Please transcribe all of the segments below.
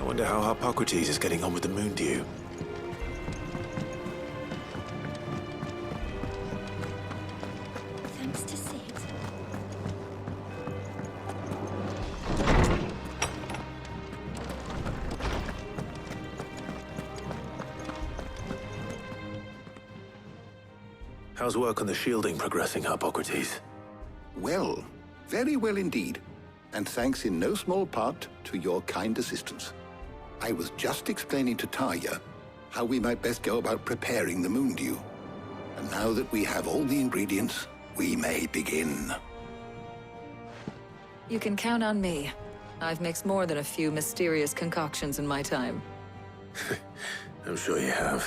I wonder how Hippocrates is getting on with the moon dew. Thanks to Sid. How's work on the shielding progressing, Hippocrates? Well, very well indeed. And thanks in no small part to your kind assistance. I was just explaining to Tarja how we might best go about preparing the moon dew. And now that we have all the ingredients, we may begin. You can count on me. I've mixed more than a few mysterious concoctions in my time. I'm sure you have.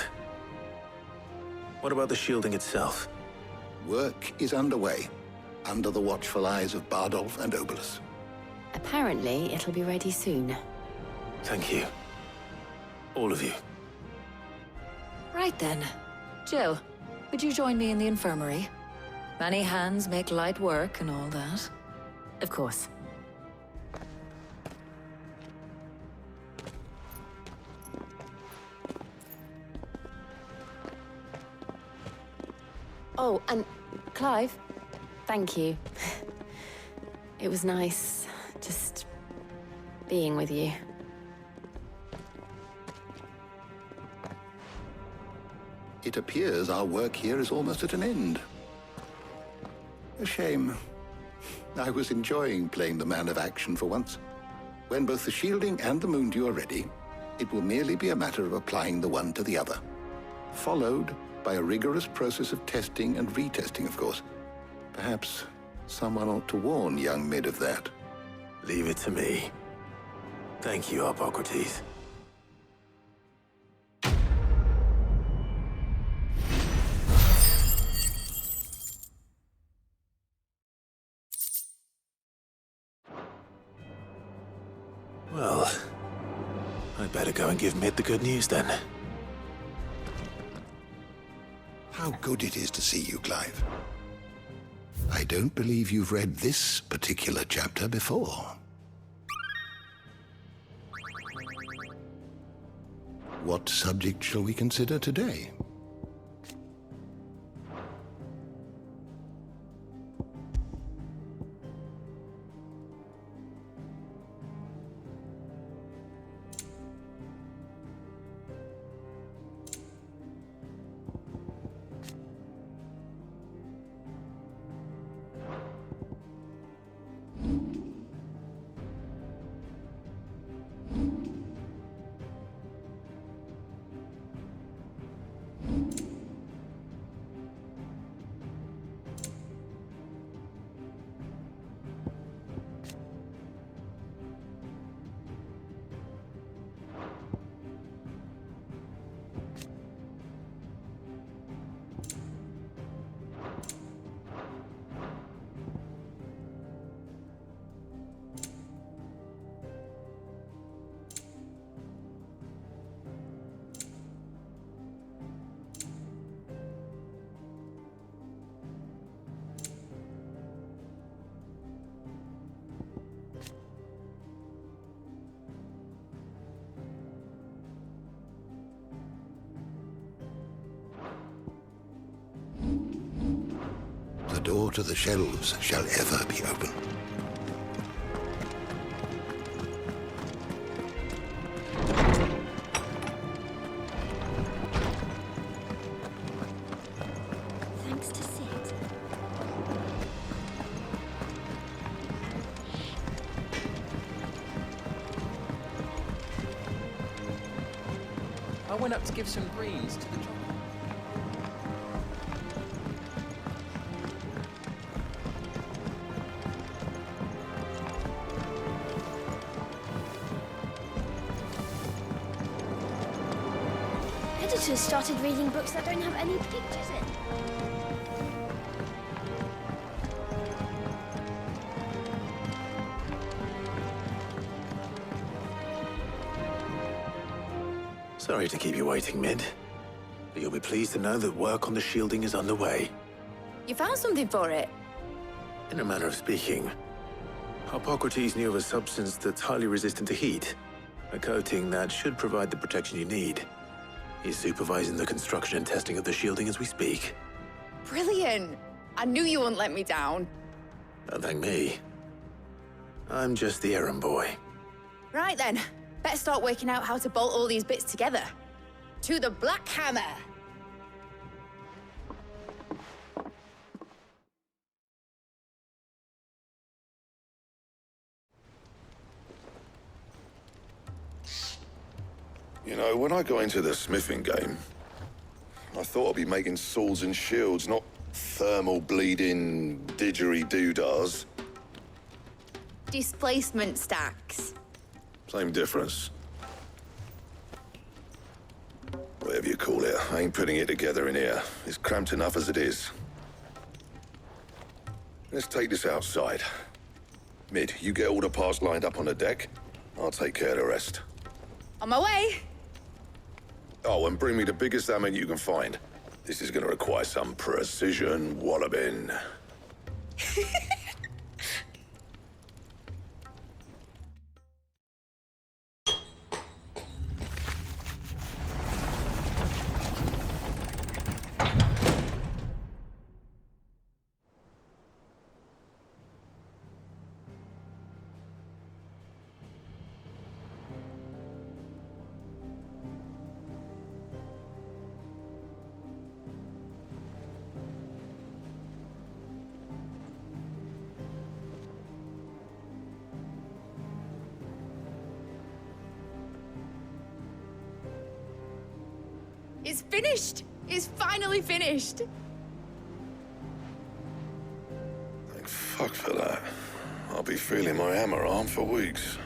What about the shielding itself? Work is underway, under the watchful eyes of Bardolph and Obolus. Apparently, it'll be ready soon. Thank you. All of you. Right then. Jill, would you join me in the infirmary? Many hands make light work and all that. Of course. Oh, and Clive, thank you. It was nice, just being with you. It appears our work here is almost at an end. A shame. I was enjoying playing the man of action for once. When both the shielding and the moon dew are ready, it will merely be a matter of applying the one to the other. Followed by a rigorous process of testing and retesting, of course. Perhaps someone ought to warn young Mid of that. Leave it to me. Thank you, Hippocrates. Well, I'd better go and give Mid the good news then. How good it is to see you, Clive. I don't believe you've read this particular chapter before. What subject shall we consider today? The door to the shelves shall ever be open. Thanks to Sid. I went up to give some greens to the chocolate. auditors started reading books that don't have any pictures in. Sorry to keep you waiting, Mid. But you'll be pleased to know that work on the shielding is underway. You found something for it? In a manner of speaking, Hippocrates knew of a substance that's highly resistant to heat. A coating that should provide the protection you need. He's supervising the construction and testing of the shielding as we speak. Brilliant! I knew you wouldn't let me down. Don't thank me. I'm just the errand boy. Right then, better start working out how to bolt all these bits together. To the Black Hammer! You know, when I got into the smithing game, I thought I'd be making swords and shields, not thermal bleeding didgeridoo-dahs. Displacement stacks. Same difference. Whatever you call it, I ain't putting it together in here. It's cramped enough as it is. Let's take this outside. Mid, you get all the parts lined up on the deck. I'll take care of the rest. On my way! Oh, and bring me the biggest hammer you can find. This is gonna require some precision walloping. It's finished! It's finally finished! Thank fuck for that. I'll be feeling my hammer arm for weeks.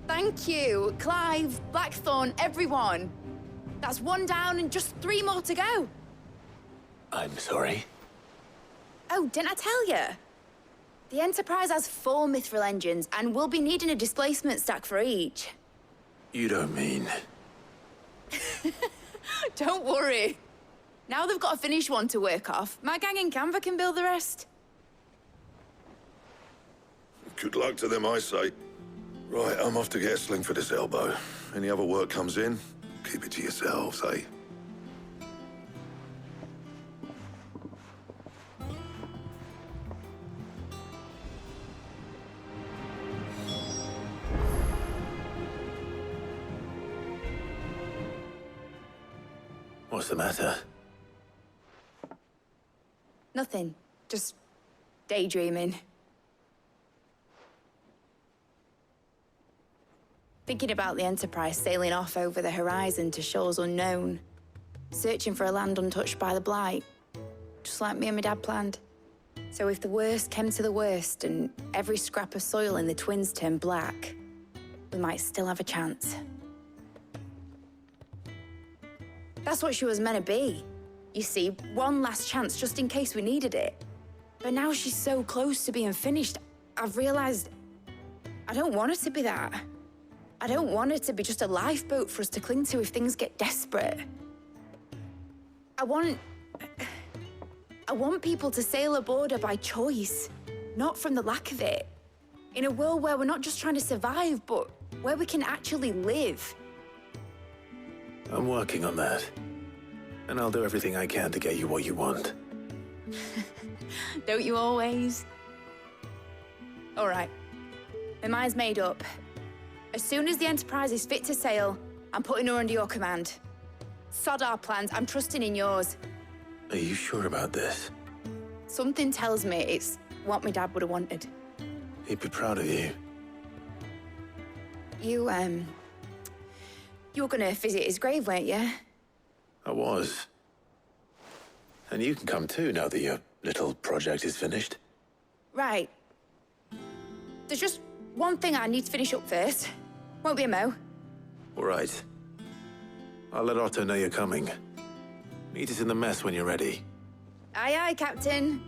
Thank you, Clive, Blackthorn, everyone. That's one down and just 3 more to go. I'm sorry. Oh, didn't I tell you? The Enterprise has 4 mithril engines, and we'll be needing a displacement stack for each. You don't mean... Don't worry. Now they've got a finished one to work off, my gang in Canva can build the rest. Good luck to them, I say. Right, I'm off to get a sling for this elbow. Any other work comes in, keep it to yourselves, eh? What's the matter? Nothing. Just daydreaming. Thinking about the Enterprise sailing off over the horizon to shores unknown. Searching for a land untouched by the Blight. Just like me and my dad planned. So if the worst came to the worst and every scrap of soil in the Twins turned black, we might still have a chance. That's what she was meant to be. You see, one last chance just in case we needed it. But now she's so close to being finished, I've realized I don't want her to be that. I don't want her to be just a lifeboat for us to cling to if things get desperate. I want people to sail aboard her by choice, not from the lack of it. In a world where we're not just trying to survive, but where we can actually live. I'm working on that. And I'll do everything I can to get you what you want. Don't you always? All right. My mind's made up. As soon as the Enterprise is fit to sail, I'm putting her under your command. Sod our plans, I'm trusting in yours. Are you sure about this? Something tells me it's what my dad would have wanted. He'd be proud of you. You were gonna visit his grave, weren't you? I was. And you can come too now that your little project is finished. Right. There's just one thing I need to finish up first. Won't be a mo. All right. I'll let Otto know you're coming. Meet us in the mess when you're ready. Aye, aye, Captain.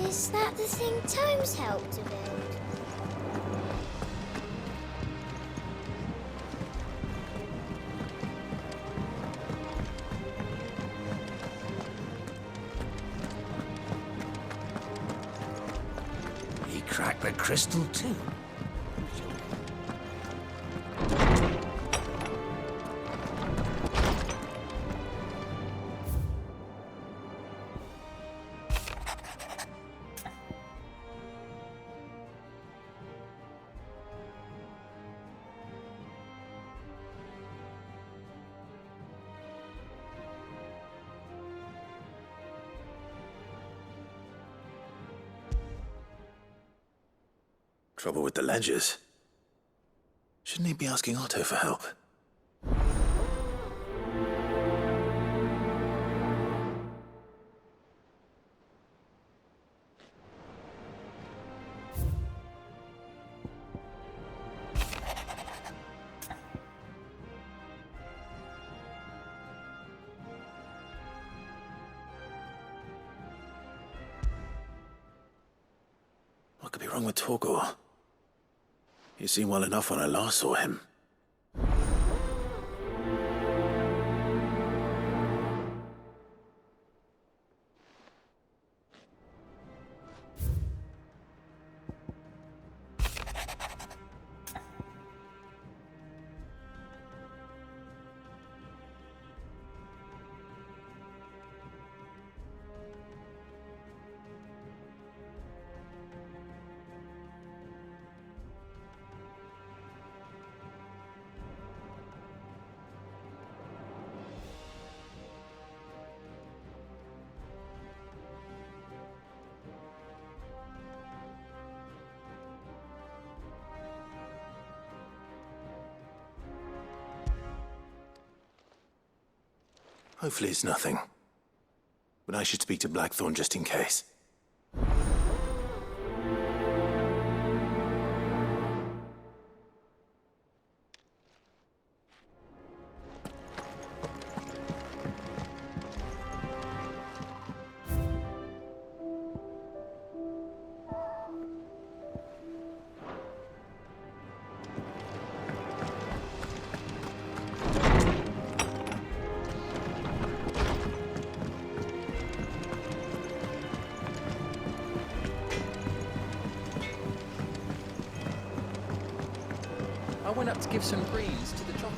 Is that the thing Tomes helped to build? He cracked the crystal too. Trouble with the ledgers. Shouldn't he be asking Otto for help? What could be wrong with Torgor? He seemed well enough when I last saw him. Hopefully it's nothing. But I should speak to Blackthorn just in case. I went up to give some greens to the chocobo.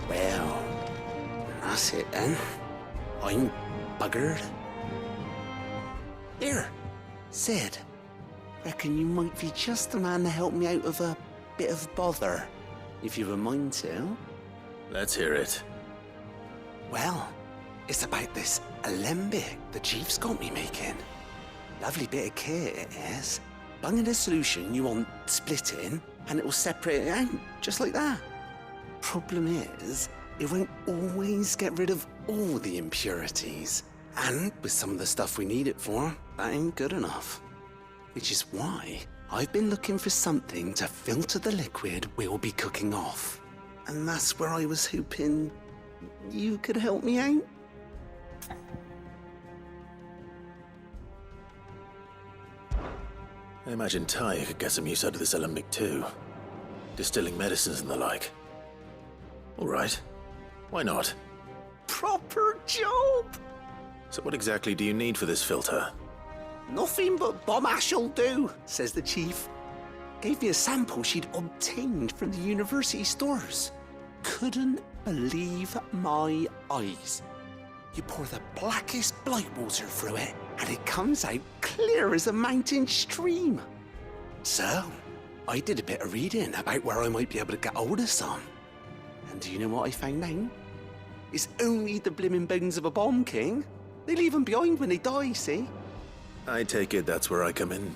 Well, that's it then. I'm buggered. Here, Sid. Reckon you might be just the man to help me out of a bit of bother, if you've a mind to. Let's hear it. Well, it's about this alembic the chief's got me making. Lovely bit of kit it is. Bung in a solution you want splitting, and it will separate it out, just like that. Problem is, it won't always get rid of all the impurities. And with some of the stuff we need it for, that ain't good enough. Which is why I've been looking for something to filter the liquid we'll be cooking off. And that's where I was hoping you could help me out. I imagine Ty could get some use out of this alembic too. Distilling medicines and the like. All right. Why not? Proper job! So what exactly do you need for this filter? Nothing but bomb ash'll do, says the chief. Gave me a sample she'd obtained from the university stores. Couldn't believe my eyes. You pour the blackest blight water through it, and it comes out clear as a mountain stream. So, I did a bit of reading about where I might be able to get hold of some. And do you know what I found out? It's only the blimmin' bones of a bomb king. They leave them behind when they die, see? I take it that's where I come in.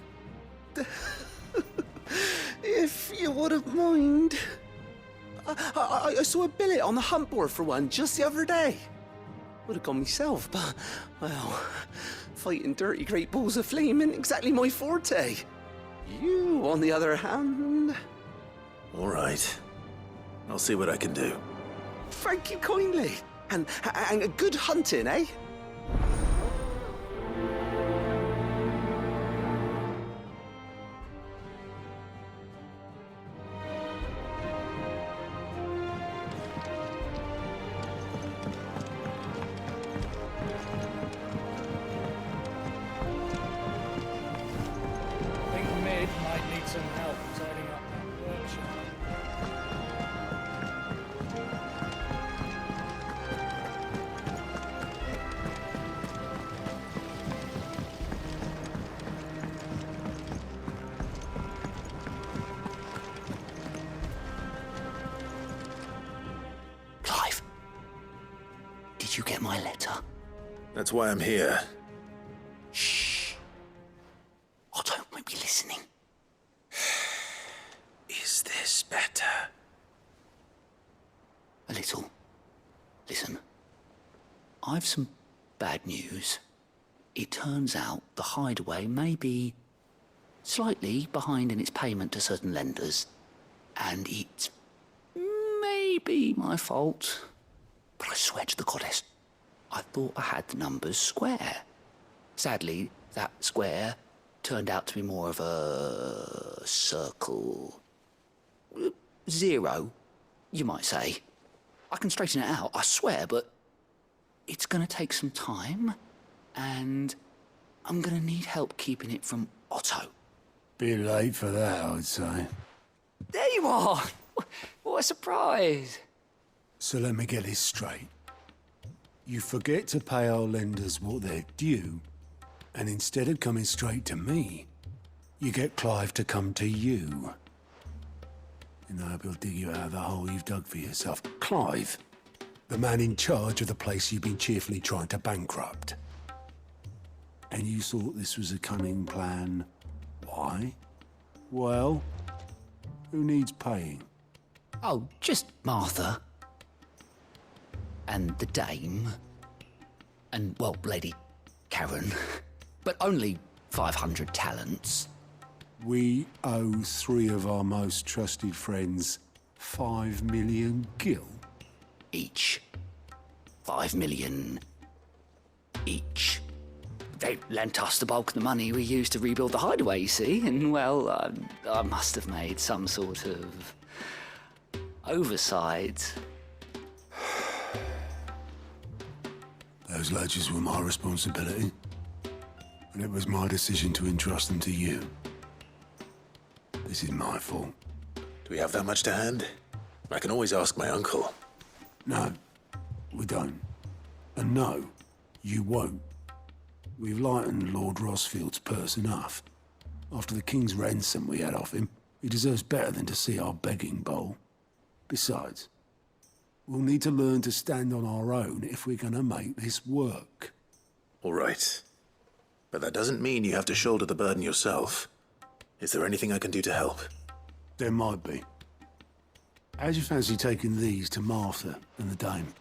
If you wouldn't mind. I saw a billet on the hunt board for one just the other day. Would have gone myself, but, well, fighting dirty great balls of flame ain't exactly my forte. You, on the other hand... All right. I'll see what I can do. Thank you kindly. And a good hunting, eh? I think Mid might need some help tidying up that workshop. Clive, did you get my letter? That's why I'm here. Shh. Otto might be listening. Is this better? A little. Listen, I've some bad news. It turns out the hideaway may be slightly behind in its payment to certain lenders, and it may be my fault. But I swear to the goddess, I thought I had the numbers square. Sadly, that square turned out to be more of a circle. Zero, you might say. I can straighten it out, I swear, but it's gonna take some time, and I'm gonna need help keeping it from Otto. Bit late for that, I'd say. There you are! What a surprise! So let me get this straight. You forget to pay our lenders what they're due, and instead of coming straight to me, you get Clive to come to you. And I hope he'll dig you out of the hole you've dug for yourself. Clive, the man in charge of the place you've been cheerfully trying to bankrupt. And you thought this was a cunning plan. Why? Well, who needs paying? Oh, just Martha. And the dame. And, well, Lady Karen. But only 500 talents. We owe 3 of our most trusted friends 5 million gil. Each. 5 million each. They lent us the bulk of the money we used to rebuild the hideaway, you see, and, well, I must have made some sort of oversight. Those ledgers were my responsibility, and it was my decision to entrust them to you. This is my fault. Do we have that much to hand? I can always ask my uncle. No, we don't. And no, you won't. We've lightened Lord Rosfield's purse enough. After the king's ransom we had off him, he deserves better than to see our begging bowl. Besides, we'll need to learn to stand on our own if we're gonna make this work. All right. But that doesn't mean you have to shoulder the burden yourself. Is there anything I can do to help? There might be. How'd you fancy taking these to Martha and the dame?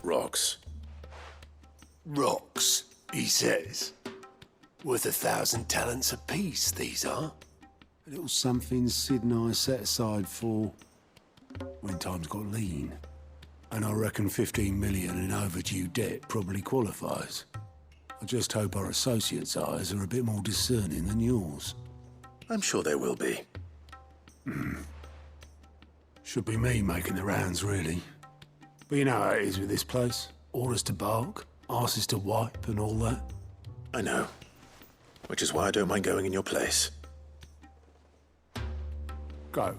Rocks. Rocks, he says. Worth 1,000 talents apiece, these are. A little something Sid and I set aside for when times got lean. And I reckon 15 million in overdue debt probably qualifies. I just hope our associates' eyes are a bit more discerning than yours. I'm sure there will be. Should be me making the rounds, really. But you know how it is with this place. Orders to bark, arses to wipe, and all that. I know. Which is why I don't mind going in your place. Go.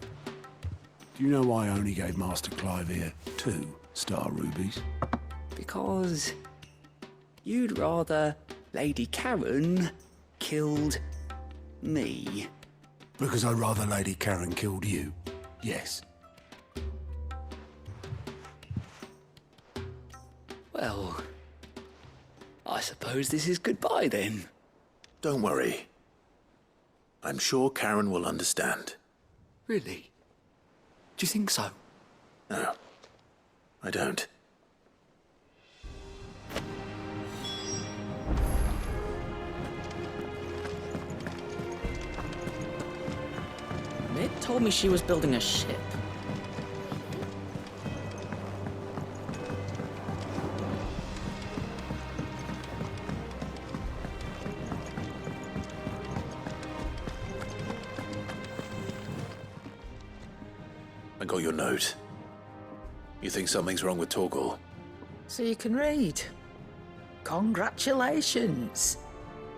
Do you know why I only gave Master Clive here 2 star rubies? Because You'd rather Lady Karen killed me. Because I'd rather Lady Karen killed you. Yes. Well, I suppose this is goodbye then. Don't worry. I'm sure Karen will understand. Really? Do you think so? No, I don't. Mick told me she was building a ship. I got your note. You think something's wrong with Torgal? So you can read. Congratulations.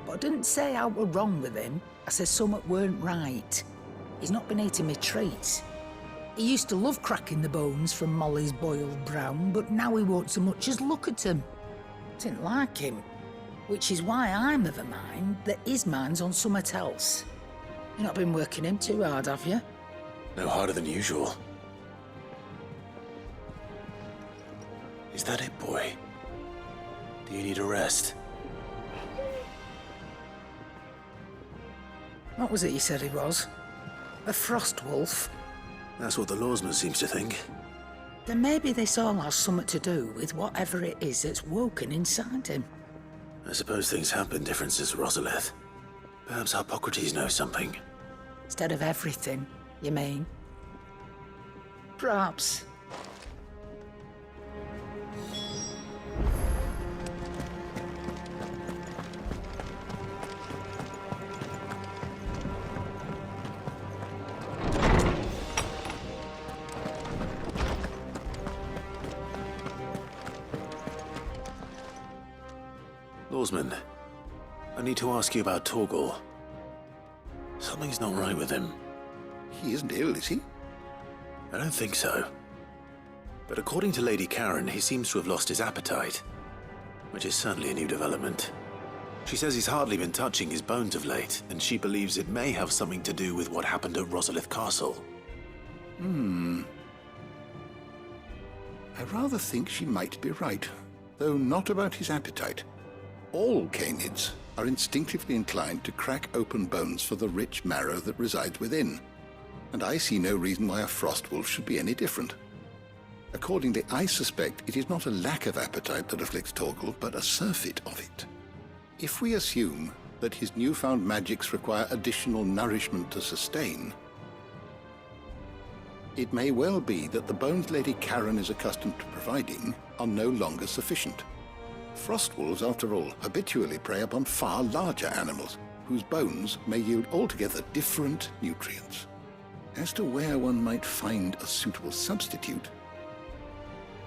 But I didn't say I were wrong with him. I said something weren't right. He's not been eating me treats. He used to love cracking the bones from Molly's boiled brown, but now he won't so much as look at them. Didn't like him. Which is why I'm of a mind that his mind's on something else. You've not been working him too hard, have you? No harder than usual. Is that it, boy? Do you need a rest? What was it you said he was? A frost wolf? That's what the lawsman seems to think. Then maybe this all has something to do with whatever it is that's woken inside him. I suppose things have been different since Rosalith. Perhaps Hippocrates knows something. Instead of everything, you mean? Perhaps. Lawsman, I need to ask you about Torgal. Something's not right with him. He isn't ill, is he? I don't think so. But according to Lady Karen, he seems to have lost his appetite, which is certainly a new development. She says he's hardly been touching his bones of late, and she believes it may have something to do with what happened at Rosalith Castle. I rather think she might be right, though not about his appetite. All canids are instinctively inclined to crack open bones for the rich marrow that resides within, and I see no reason why a frost wolf should be any different. Accordingly, I suspect it is not a lack of appetite that afflicts Torgal, but a surfeit of it. If we assume that his newfound magics require additional nourishment to sustain, it may well be that the bones Lady Karen is accustomed to providing are no longer sufficient. Frost wolves, after all, habitually prey upon far larger animals, whose bones may yield altogether different nutrients. As to where one might find a suitable substitute,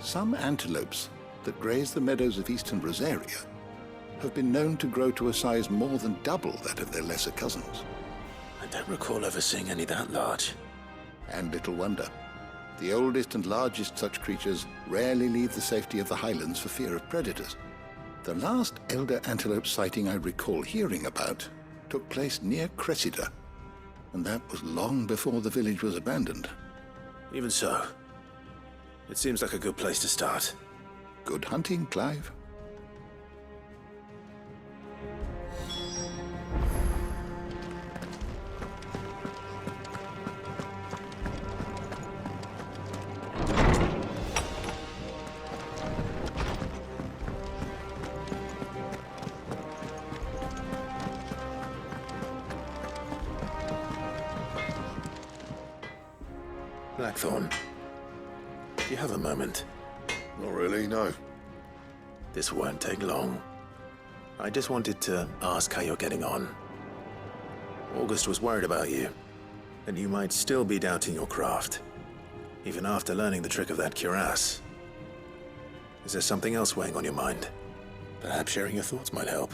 some antelopes that graze the meadows of eastern Rosaria have been known to grow to a size more than double that of their lesser cousins. I don't recall ever seeing any that large. And little wonder. The oldest and largest such creatures rarely leave the safety of the highlands for fear of predators. The last elder antelope sighting I recall hearing about took place near Cressida, and that was long before the village was abandoned. Even so, it seems like a good place to start. Good hunting, Clive. Blackthorn, do you have a moment? Not really, no. This won't take long. I just wanted to ask how you're getting on. August was worried about you, and you might still be doubting your craft, even after learning the trick of that cuirass. Is there something else weighing on your mind? Perhaps sharing your thoughts might help.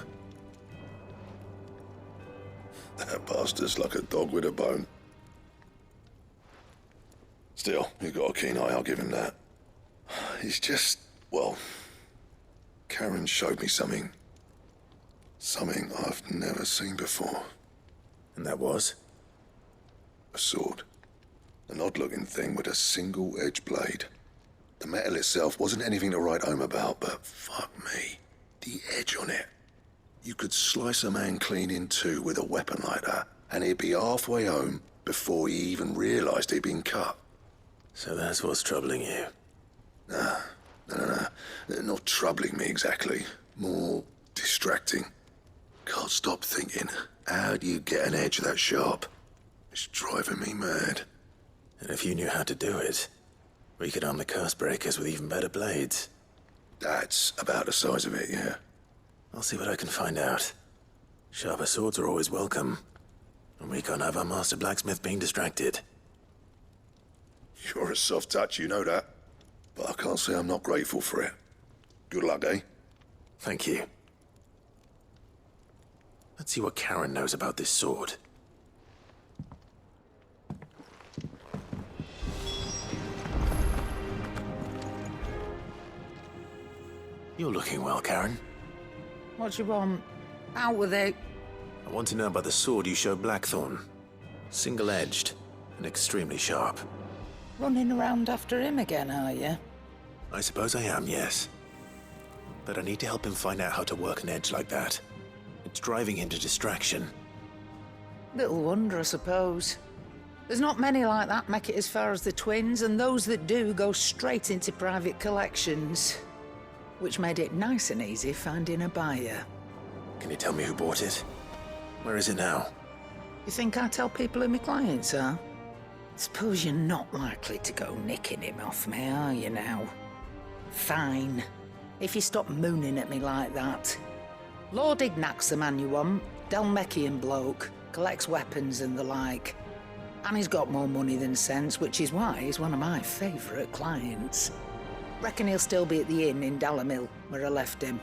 That bastard's like a dog with a bone. Still, he's got a keen eye, I'll give him that. He's just, well, Karen showed me something. Something I've never seen before. And that was? A sword. An odd-looking thing with a single-edged blade. The metal itself wasn't anything to write home about, but fuck me. The edge on it. You could slice a man clean in two with a weapon like that, and he'd be halfway home before he even realised he'd been cut. So that's what's troubling you? No. Not troubling me exactly. More distracting. Can't stop thinking, how do you get an edge that sharp? It's driving me mad. And if you knew how to do it, we could arm the curse breakers with even better blades. That's about the size of it, yeah. I'll see what I can find out. Sharper swords are always welcome. And we can't have our master blacksmith being distracted. You're a soft touch, you know that. But I can't say I'm not grateful for it. Good luck, eh? Thank you. Let's see what Karen knows about this sword. You're looking well, Karen. What do you want? Out with it. I want to know about the sword you showed Blackthorn. Single-edged and extremely sharp. Running around after him again, are you? I suppose I am, yes. But I need to help him find out how to work an edge like that. It's driving him to distraction. Little wonder, I suppose. There's not many like that make it as far as the twins, and those that do go straight into private collections. Which made it nice and easy finding a buyer. Can you tell me who bought it? Where is it now? You think I tell people who my clients are? Suppose you're not likely to go nicking him off me, are you now? Fine. If you stop mooning at me like that. Lord Ignac's the man you want. Dalmekian bloke. Collects weapons and the like. And he's got more money than sense, which is why he's one of my favourite clients. Reckon he'll still be at the inn in Dalamil, where I left him.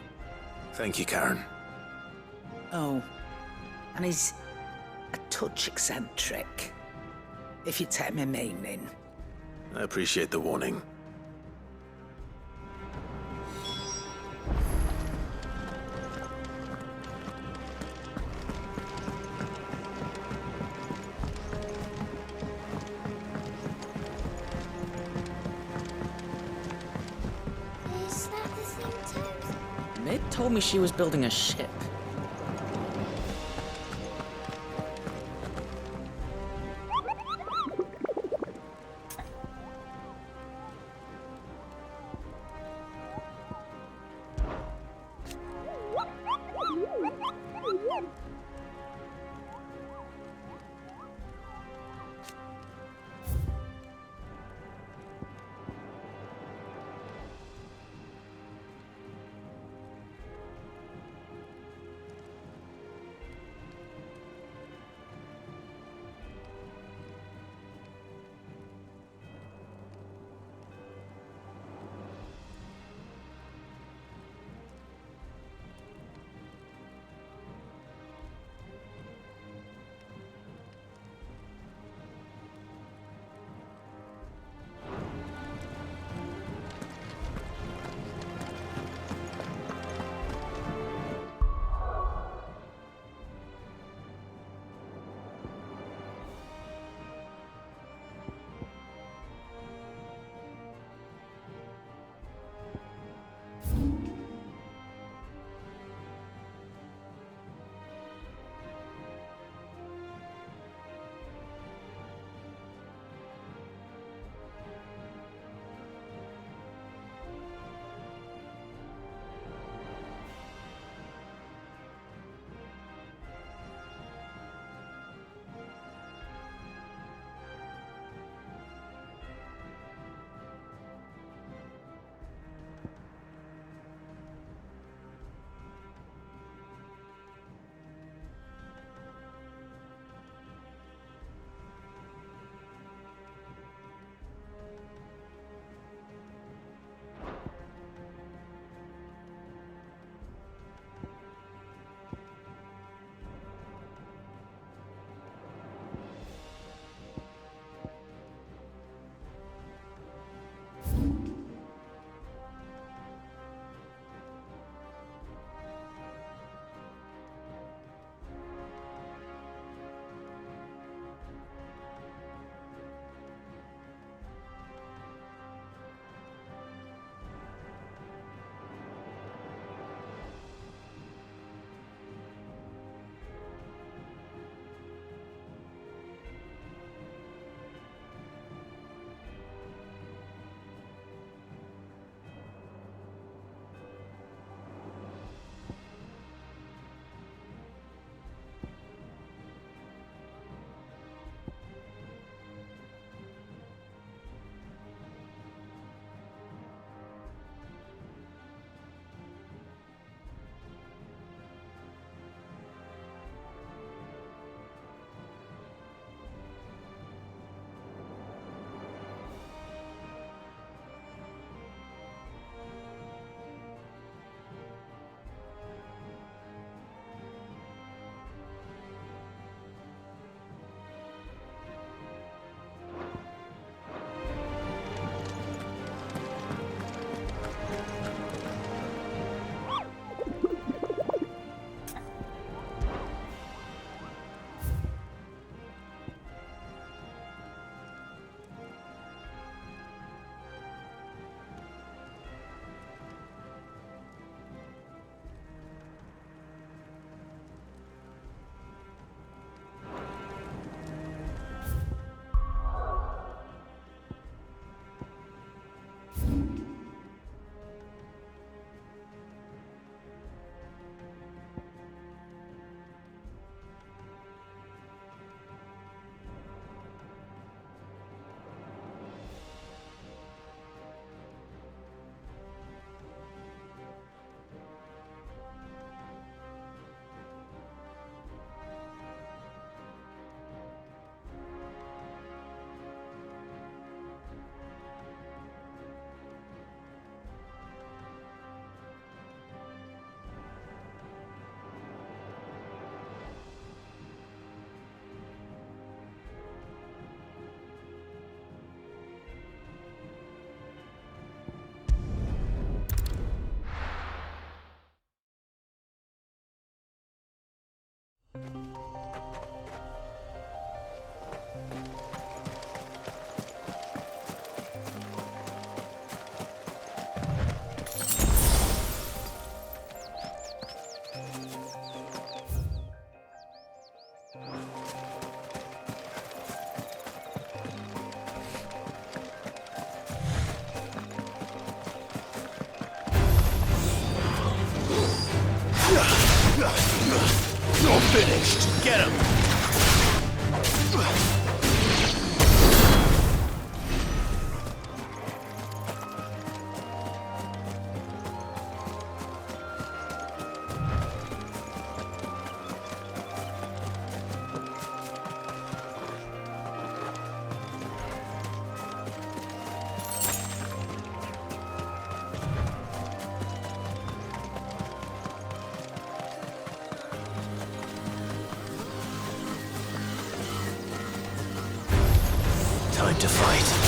Thank you, Karen. Oh, and he's a touch eccentric, if you take my meaning. I appreciate the warning. Is that the thing, Tomes? Mid told me she was building a ship. You're finished. Get him. Time to fight.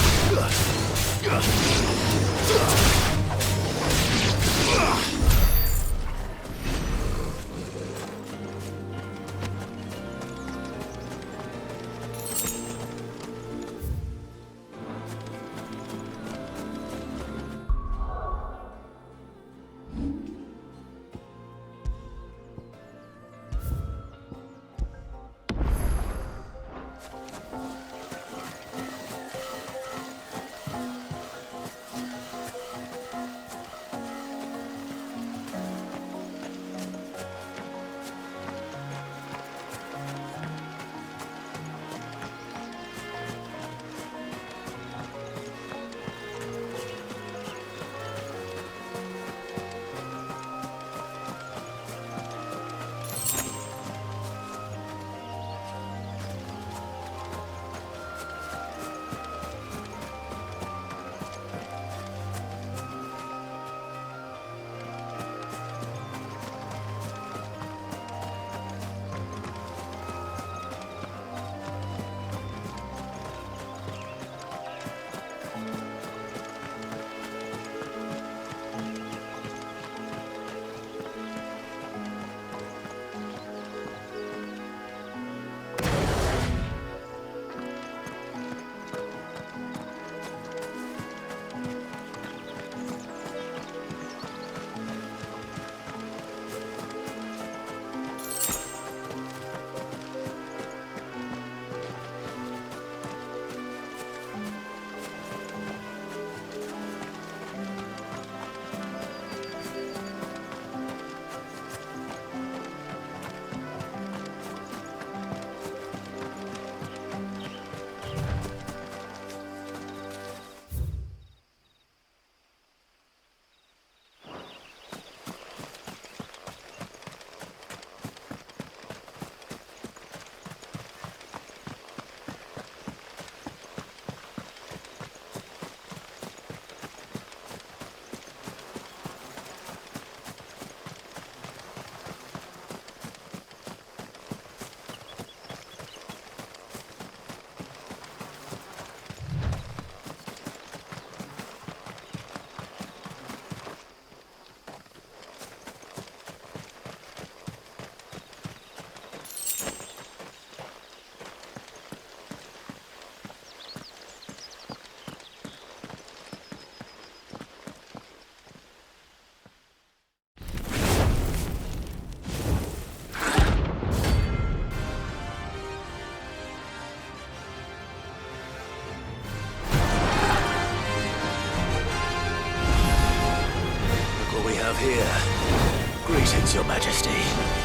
Here. Greetings, Your Majesty.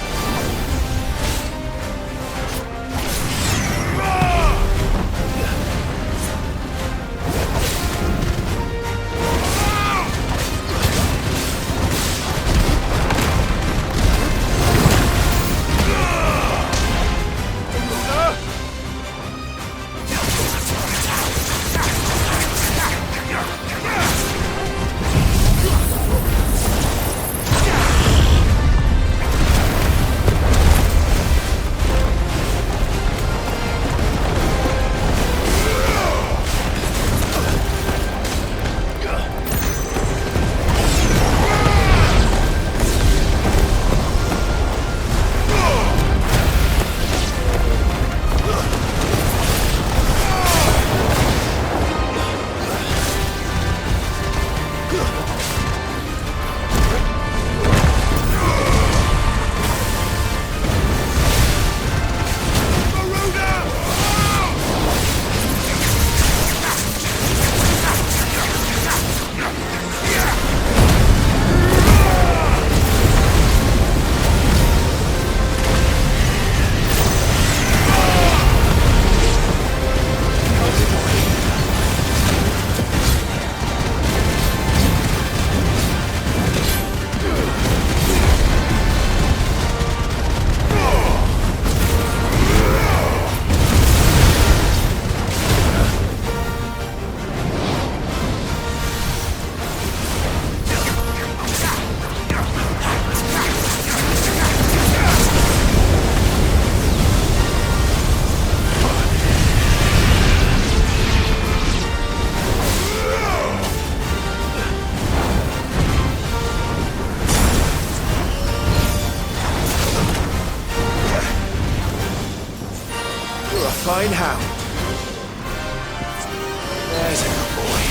Fine how. There's a good boy.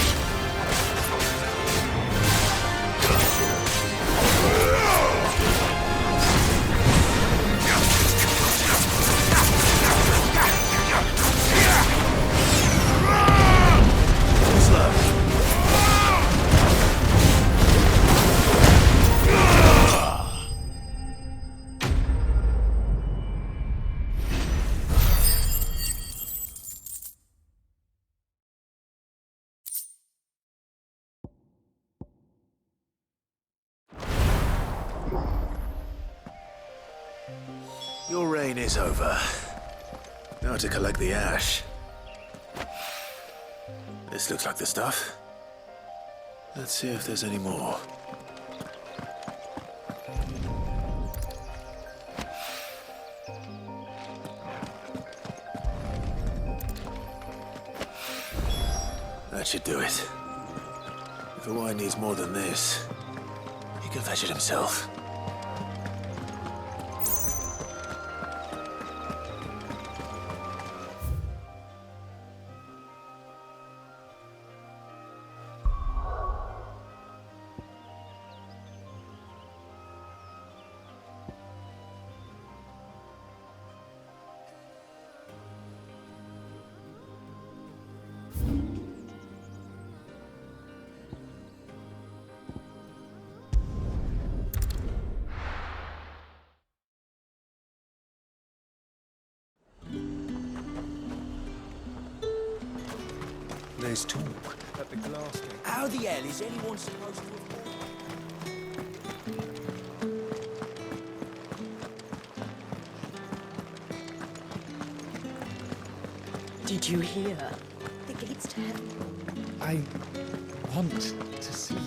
Slow. Your reign is over. Now to collect the ash. This looks like the stuff. Let's see if there's any more. That should do it. If the wine needs more than this, he can fetch it himself. There's talk. At the glass gate. How the hell is anyone supposed to have... Did you hear? The gate's to heaven. I want to see you.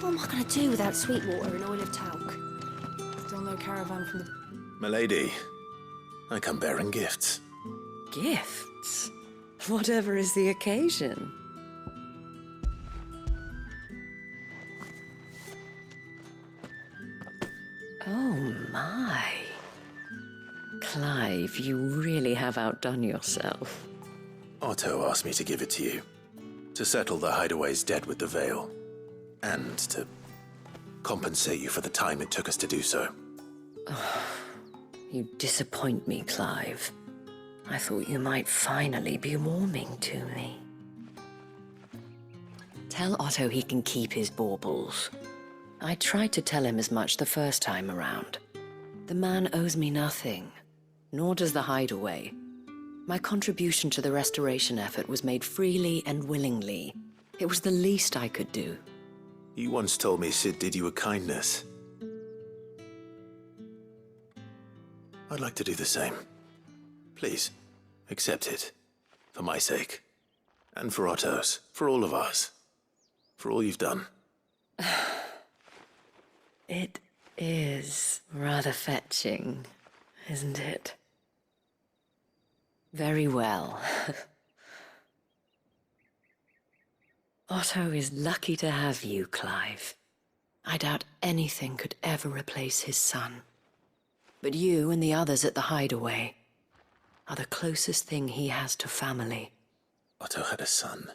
What am I going to do without sweet water and oil of talc? Still no caravan from the... Milady, I come bearing gifts. Gifts? Whatever is the occasion. Oh my. Clive, you really have outdone yourself. Otto asked me to give it to you. To settle the Hideaway's debt with the Veil. And to compensate you for the time it took us to do so. You disappoint me, Clive. I thought you might finally be warming to me. Tell Otto he can keep his baubles. I tried to tell him as much the first time around. The man owes me nothing, nor does the Hideaway. My contribution to the restoration effort was made freely and willingly. It was the least I could do. You once told me Sid did you a kindness. I'd like to do the same. Please, accept it. For my sake. And for Otto's. For all of us. For all you've done. It is rather fetching, isn't it? Very well. Otto is lucky to have you, Clive. I doubt anything could ever replace his son. But you and the others at the Hideaway are the closest thing he has to family. Otto had a son.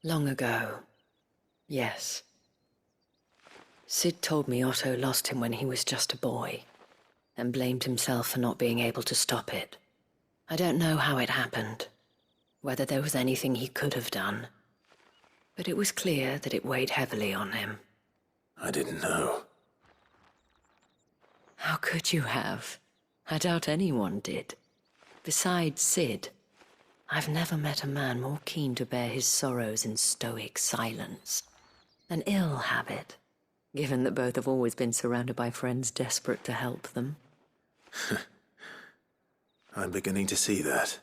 Long ago, yes. Sid told me Otto lost him when he was just a boy, and blamed himself for not being able to stop it. I don't know how it happened, whether there was anything he could have done, but it was clear that it weighed heavily on him. I didn't know. How could you have? I doubt anyone did. Besides Sid, I've never met a man more keen to bear his sorrows in stoic silence. An ill habit, given that both have always been surrounded by friends desperate to help them. I'm beginning to see that.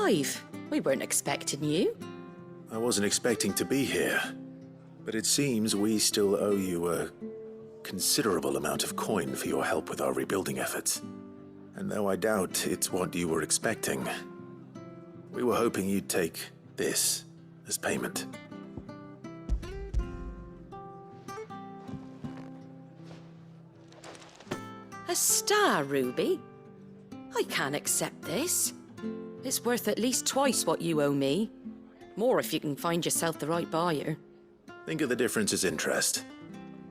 alive. We weren't expecting you. I wasn't expecting to be here, but it seems we still owe you a considerable amount of coin for your help with our rebuilding efforts. And though I doubt it's what you were expecting, we were hoping you'd take this as payment. A star ruby? I can't accept this. It's worth at least twice what you owe me. More if you can find yourself the right buyer. Think of the difference as interest.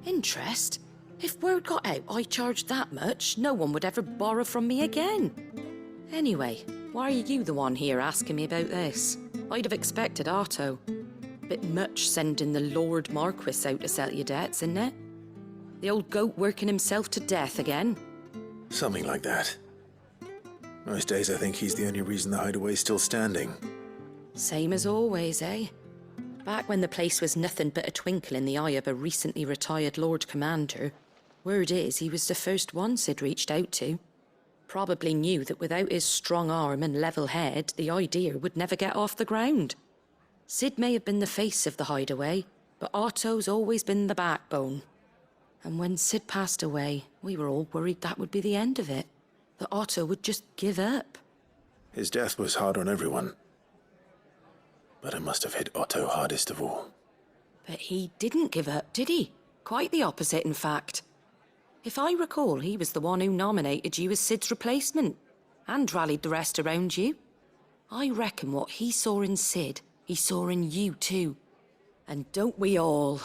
Interest? If word got out I charged that much, no one would ever borrow from me again. Anyway, why are you the one here asking me about this? I'd have expected Otto. Bit much sending the Lord Marquis out to settle your debts, isn't it? The old goat working himself to death again? Something like that. Most days I think he's the only reason the hideaway's still standing. Same as always, eh? Back when the place was nothing but a twinkle in the eye of a recently retired Lord Commander, word is he was the first one Sid reached out to. Probably knew that without his strong arm and level head, the idea would never get off the ground. Sid may have been the face of the hideaway, but Otto's always been the backbone. And when Sid passed away, we were all worried that would be the end of it. That Otto would just give up. His death was hard on everyone. But it must have hit Otto hardest of all. But he didn't give up, did he? Quite the opposite, in fact. If I recall, he was the one who nominated you as Sid's replacement, and rallied the rest around you. I reckon what he saw in Sid, he saw in you too. And don't we all?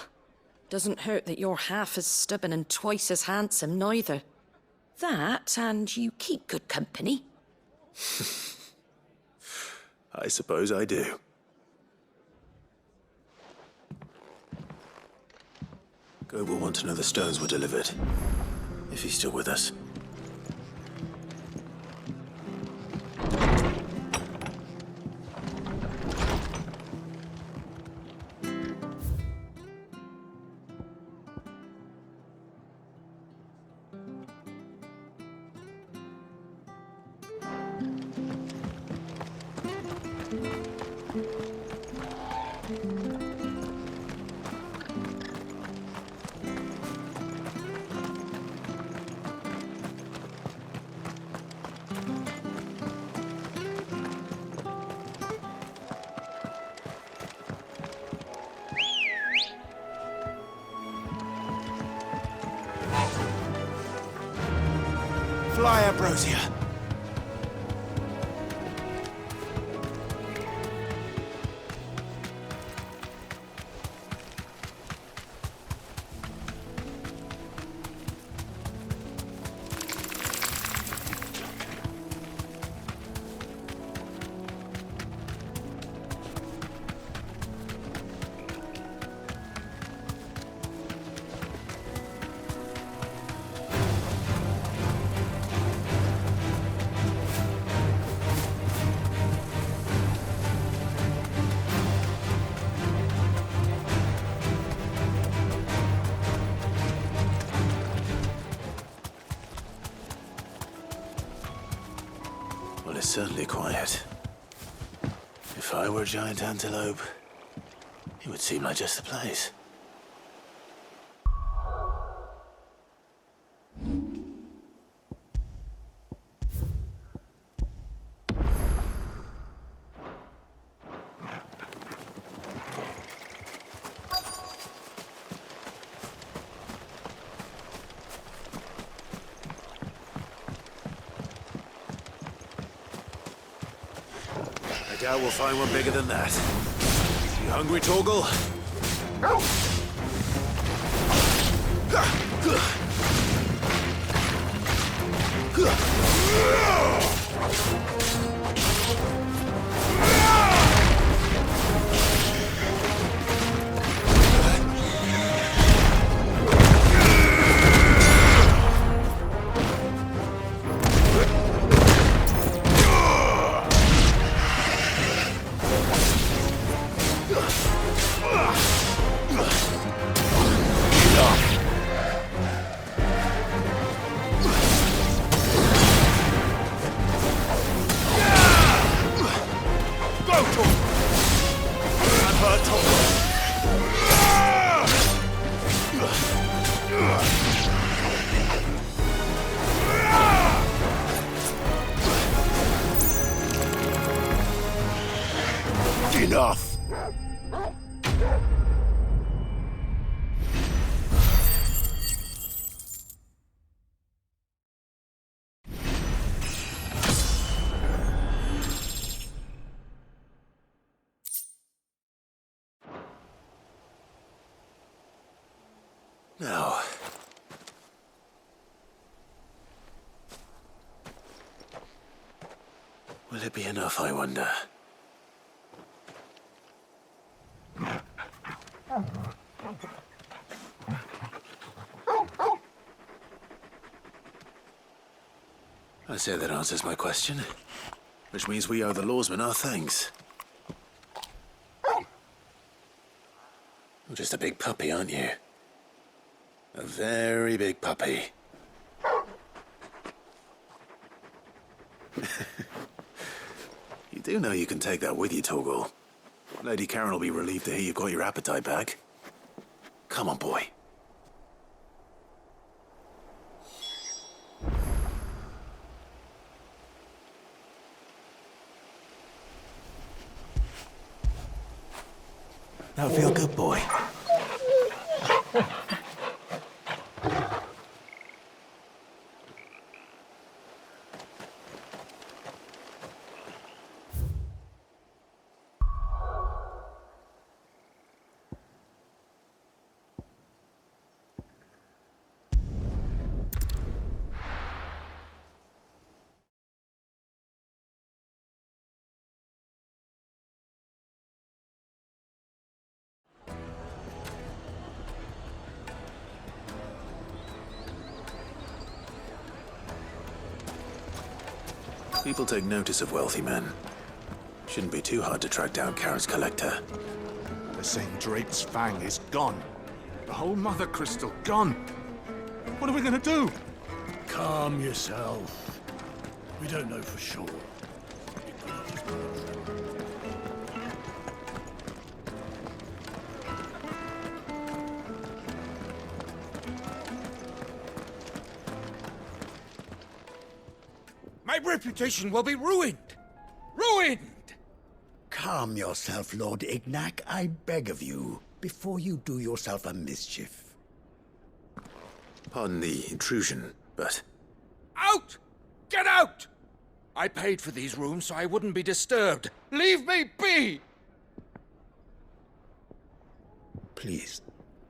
Doesn't hurt that you're half as stubborn and twice as handsome, neither. That, and you keep good company. I suppose I do. Goat will want to know the stones were delivered, if he's still with us. Fly, Ambrosia. Well, it's certainly quiet. If I were a giant antelope, it would seem like just the place. I doubt we'll find one bigger than that. You hungry, Torgal? Now... will it be enough, I wonder? I say that answers my question. Which means we owe the lawsmen our thanks. You're just a big puppy, aren't you? A very big puppy. You do know you can take that with you, Torgal. Lady Karen will be relieved to hear you've got your appetite back. Come on, boy. Now feel good, boy. People take notice of wealthy men. Shouldn't be too hard to track down Karen's collector. The St. Drake's Fang is gone. The whole Mother Crystal gone. What are we gonna do? Calm yourself. We don't know for sure. My reputation will be ruined! Ruined! Calm yourself, Lord Ignac, I beg of you, before you do yourself a mischief. Pardon the intrusion, but... Out! Get out! I paid for these rooms so I wouldn't be disturbed. Leave me be! Please,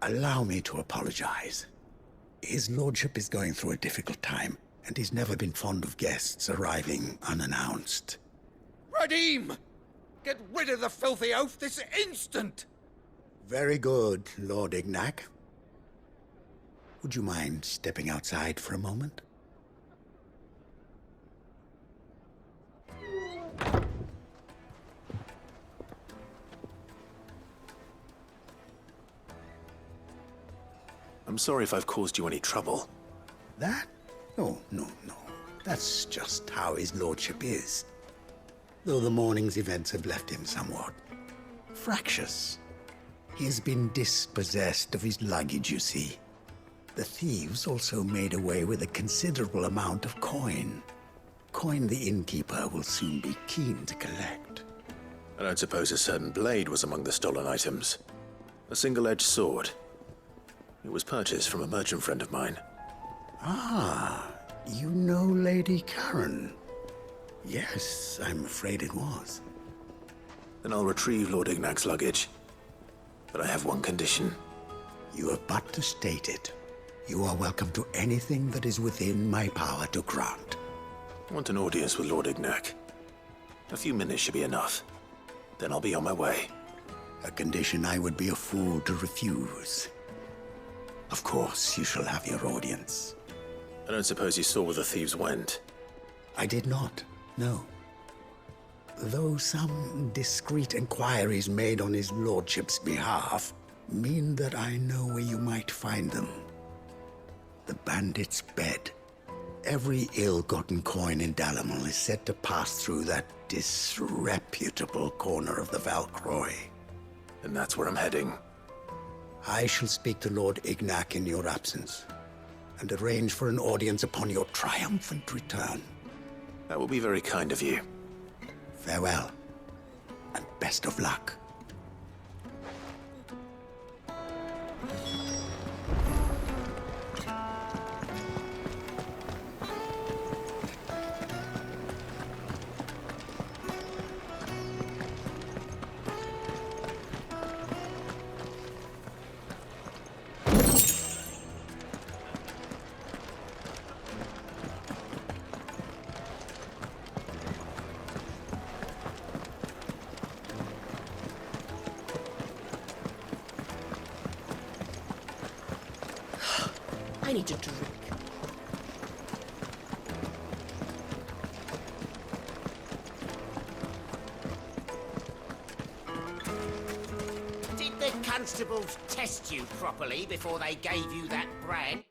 allow me to apologize. His lordship is going through a difficult time, and he's never been fond of guests arriving unannounced. Radim! Get rid of the filthy oaf this instant! Very good, Lord Ignac. Would you mind stepping outside for a moment? I'm sorry if I've caused you any trouble. That? No. That's just how his lordship is. Though the morning's events have left him somewhat fractious. He has been dispossessed of his luggage, you see. The thieves also made away with a considerable amount of coin. Coin the innkeeper will soon be keen to collect. I don't suppose a certain blade was among the stolen items. A single-edged sword. It was purchased from a merchant friend of mine. Ah, you know Lady Karen? Yes, I'm afraid it was. Then I'll retrieve Lord Ignac's luggage. But I have one condition. You have but to state it. You are welcome to anything that is within my power to grant. I want an audience with Lord Ignac. A few minutes should be enough. Then I'll be on my way. A condition I would be a fool to refuse. Of course, you shall have your audience. I don't suppose you saw where the thieves went? I did not, no. Though some discreet inquiries made on his lordship's behalf mean that I know where you might find them. The bandit's bed. Every ill-gotten coin in Dalamel is said to pass through that disreputable corner of the Valcroy. And that's where I'm heading. I shall speak to Lord Ignac in your absence, and arrange for an audience upon your triumphant return. That will be very kind of you. Farewell, and best of luck. I need a drink. Did the constables test you properly before they gave you that brand?